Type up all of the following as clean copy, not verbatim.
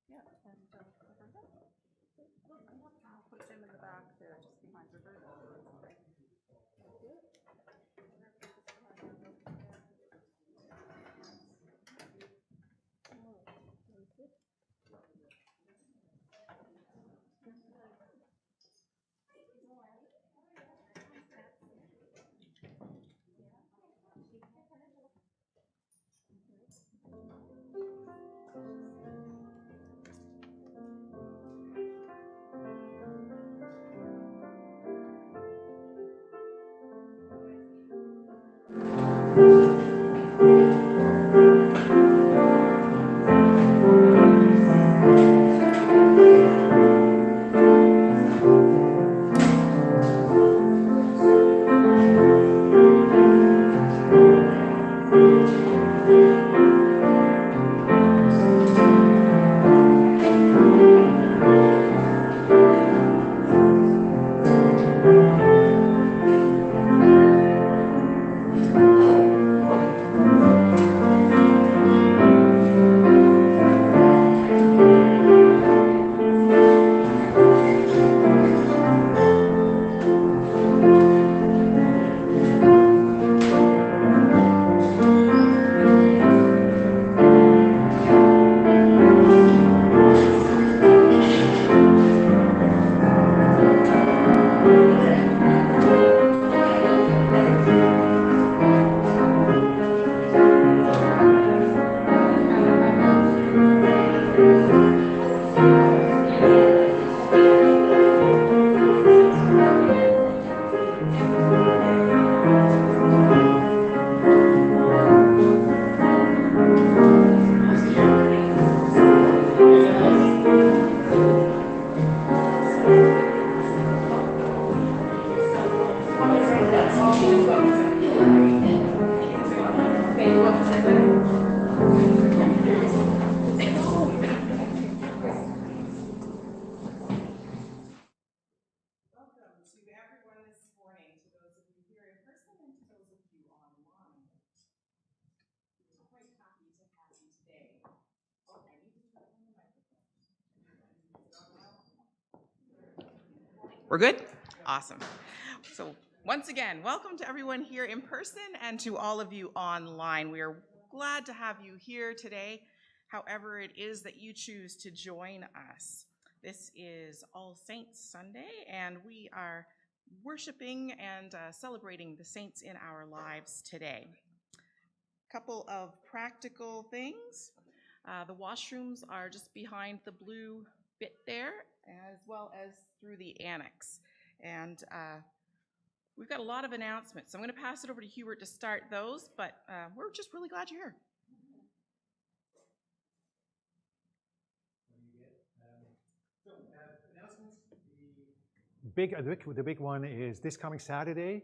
Yeah, and Roberta? I'll put Jim in the back there, just behind Roberta. Okay. Thank you. Welcome to everyone this morning, to those of you here in person and to those of you online. We're quite happy to have you today. Oh, I need to turn on the microphone. We're good? Awesome. So once again, welcome to everyone here in person and to all of you online. We are glad to have you here today, however it is that you choose to join us. This is All Saints Sunday, and we are worshiping and celebrating the saints in our lives today. A couple of practical things. The washrooms are just behind the blue bit there, as well as through the annex. And we've got a lot of announcements. So I'm going to pass it over to Hubert to start those, but we're just really glad you're here. Announcements. The big one is this coming Sunday,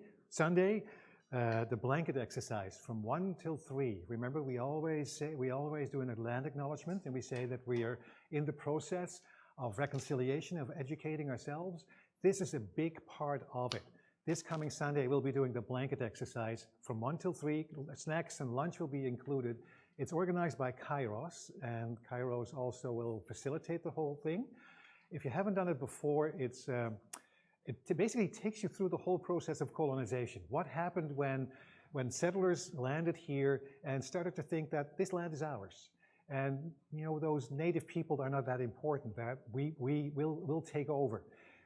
the blanket exercise from 1 till 3. Remember, we always do an land acknowledgement, and we say that we are in the process of reconciliation, of educating ourselves. This is a big part of it. This coming Sunday, we'll be doing the blanket exercise from 1 till 3. Snacks and lunch will be included. It's organized by Kairos, and Kairos also will facilitate the whole thing. If you haven't done it before, it basically takes you through the whole process of colonization. What happened when settlers landed here and started to think that this land is ours? And you know, those native people are not that important, that we'll take over.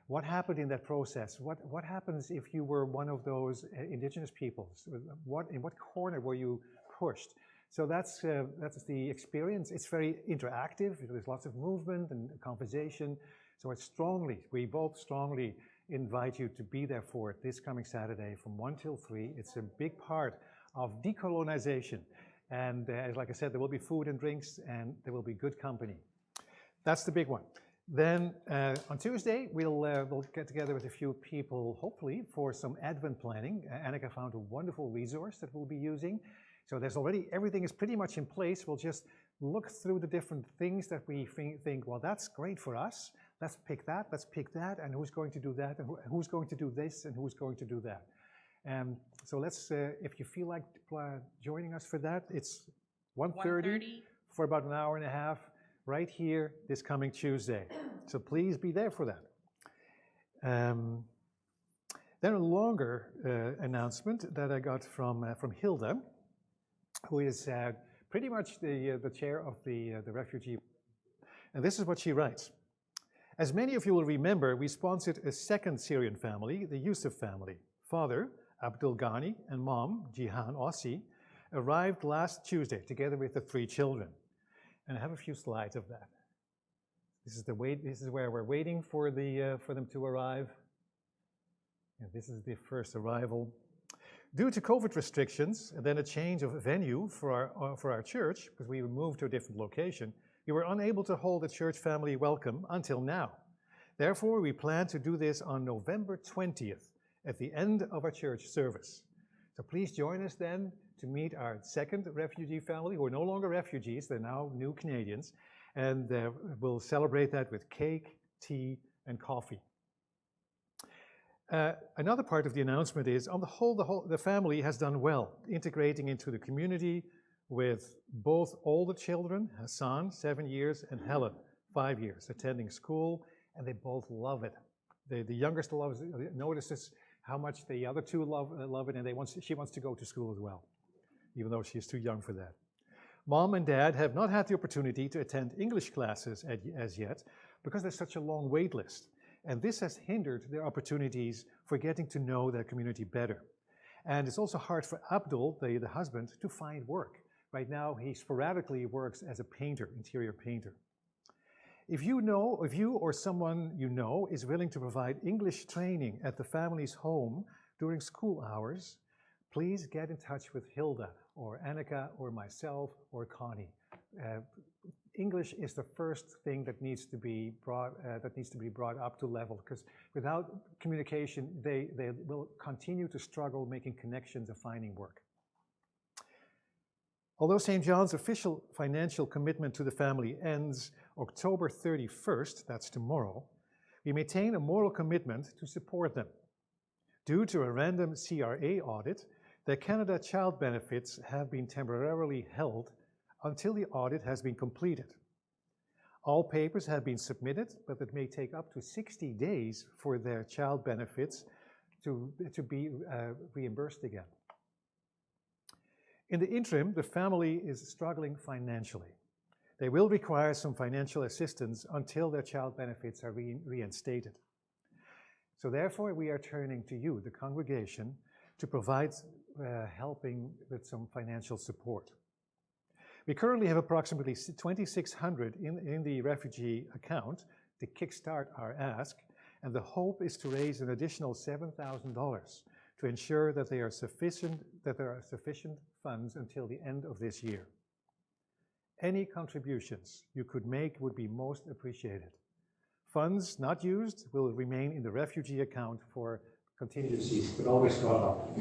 What happened in that process? What happens if you were one of those indigenous peoples? In what corner were you pushed? So that's the experience. It's very interactive. There's lots of movement and conversation. So we both strongly invite you to be there for it this coming Saturday from 1 till 3. It's a big part of decolonization. And like I said, there will be food and drinks, and there will be good company. That's the big one. Then on Tuesday, we'll get together with a few people, hopefully, for some Advent planning. Annika found a wonderful resource that we'll be using. So everything is pretty much in place. We'll just look through the different things that we think, well, that's great for us. Let's pick that, and who's going to do that, and who's going to do this, and who's going to do that. So let's, if you feel like joining us for that, it's 1:30 for about an hour and a half. right here this coming Tuesday. So please be there for that. Then a longer announcement that I got from Hilda, who is pretty much the chair of the refugee. And this is what she writes. As many of you will remember, we sponsored a second Syrian family, the Yusuf family. Father, Abdul Ghani, and mom, Jihan Ossi, arrived last Tuesday together with the 3 children. And I have a few slides of that. This is where we're waiting for them to arrive. And this is the first arrival. Due to COVID restrictions and then a change of venue for our church, because we moved to a different location, we were unable to hold a church family welcome until now. Therefore, we plan to do this on November 20th at the end of our church service. So please join us then to meet our second refugee family, who are no longer refugees, they're now new Canadians, and we'll celebrate that with cake, tea, and coffee. Another part of the announcement is, on the whole, the family has done well, integrating into the community with both older children, Hassan, 7 years, and Helen, 5 years, attending school, and they both love it. The youngest notices how much the other 2 love it, and she wants to go to school as well, even though she's too young for that. Mom and Dad have not had the opportunity to attend English classes as yet because there's such a long wait list. And this has hindered their opportunities for getting to know their community better. And it's also hard for Abdul, the husband, to find work. Right now, he sporadically works as a painter, interior painter. If you or someone you know is willing to provide English training at the family's home during school hours, please get in touch with Hilda or Annika or myself or Connie. English is the first thing that needs to be brought up to level, because without communication, they will continue to struggle making connections and finding work. Although St. John's official financial commitment to the family ends October 31st, that's tomorrow, we maintain a moral commitment to support them. Due to a random CRA audit, the Canada Child Benefits have been temporarily held until the audit has been completed. All papers have been submitted, but it may take up to 60 days for their child benefits to be reimbursed again. In the interim, the family is struggling financially. They will require some financial assistance until their child benefits are reinstated. So therefore, we are turning to you, the congregation, to provide helping with some financial support. We currently have approximately 2,600 in the refugee account to kickstart our ask, and the hope is to raise an additional $7,000 to ensure that there are sufficient funds until the end of this year. Any contributions you could make would be most appreciated. Funds not used will remain in the refugee account for contingencies, but always drawn up.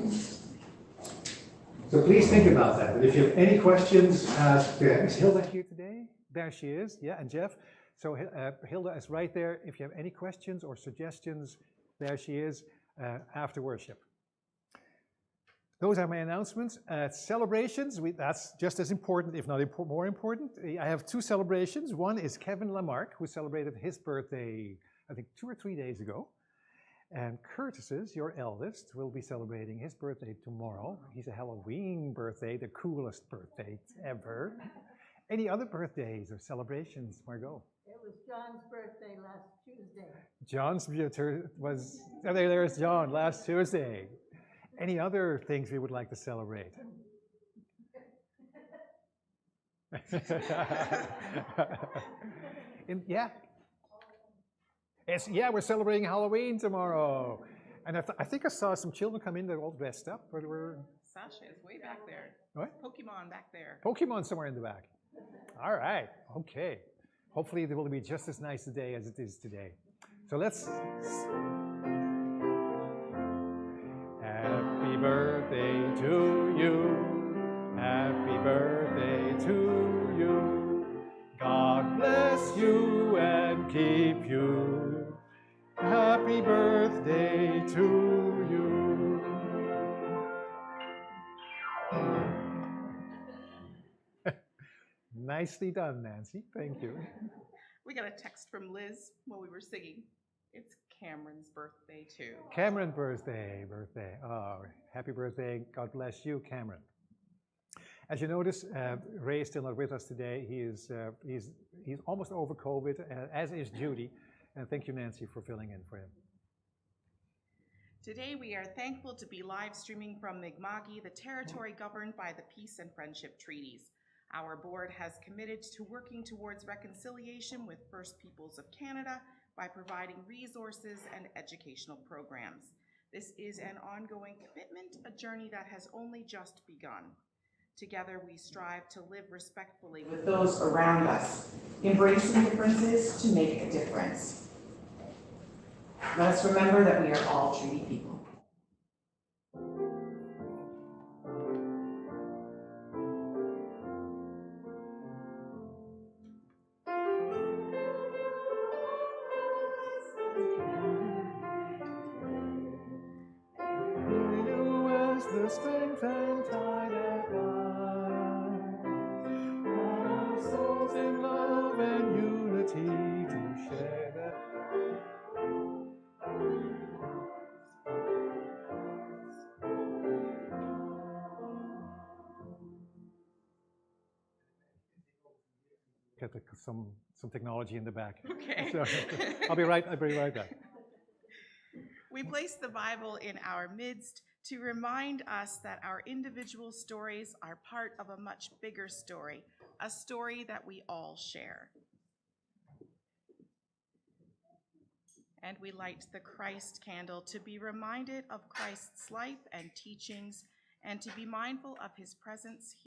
So please think about that. But if you have any questions, is Hilda here today? There she is, yeah, and Jeff. So Hilda is right there. If you have any questions or suggestions, there she is after worship. Those are my announcements. Celebrations, that's just as important, if not more important. I have 2 celebrations. One is Kevin Lamarck, who celebrated his birthday, I think 2 or 3 days ago. And Curtis's, your eldest, will be celebrating his birthday tomorrow. He's a Halloween birthday, the coolest birthday ever. Any other birthdays or celebrations, Margot? It was John's birthday last Tuesday. John's was, there's John, last Tuesday. Any other things we would like to celebrate? Yeah. Yeah, we're celebrating Halloween tomorrow. And I think I saw some children come in, they're all dressed up. But Sasha is way back there. What? Pokemon back there. Pokemon somewhere in the back. All right, okay. Hopefully it will be just as nice today as it is today. So let's... Happy birthday to you. Happy birthday to you. God bless you and keep you. Happy birthday to you. Nicely done, Nancy. Thank you. We got a text from Liz while we were singing. It's Cameron's birthday too. Cameron, birthday. Oh, happy birthday. God bless you, Cameron. As you notice, Ray is still not with us today. He's almost over COVID, as is Judy. And thank you, Nancy, for filling in for him. Today, we are thankful to be live streaming from Mi'kma'ki, the territory governed by the Peace and Friendship Treaties. Our board has committed to working towards reconciliation with First Peoples of Canada by providing resources and educational programs. This is an ongoing commitment, a journey that has only just begun. Together, we strive to live respectfully with those around us, embracing differences to make a difference. Let us remember that we are all treaty people. The strength and tide that binds our souls in love and unity to share that. Got some technology in the back. Okay. So, I'll be right back. We place the Bible in our midst to remind us that our individual stories are part of a much bigger story, a story that we all share. And we light the Christ candle to be reminded of Christ's life and teachings and to be mindful of his presence here.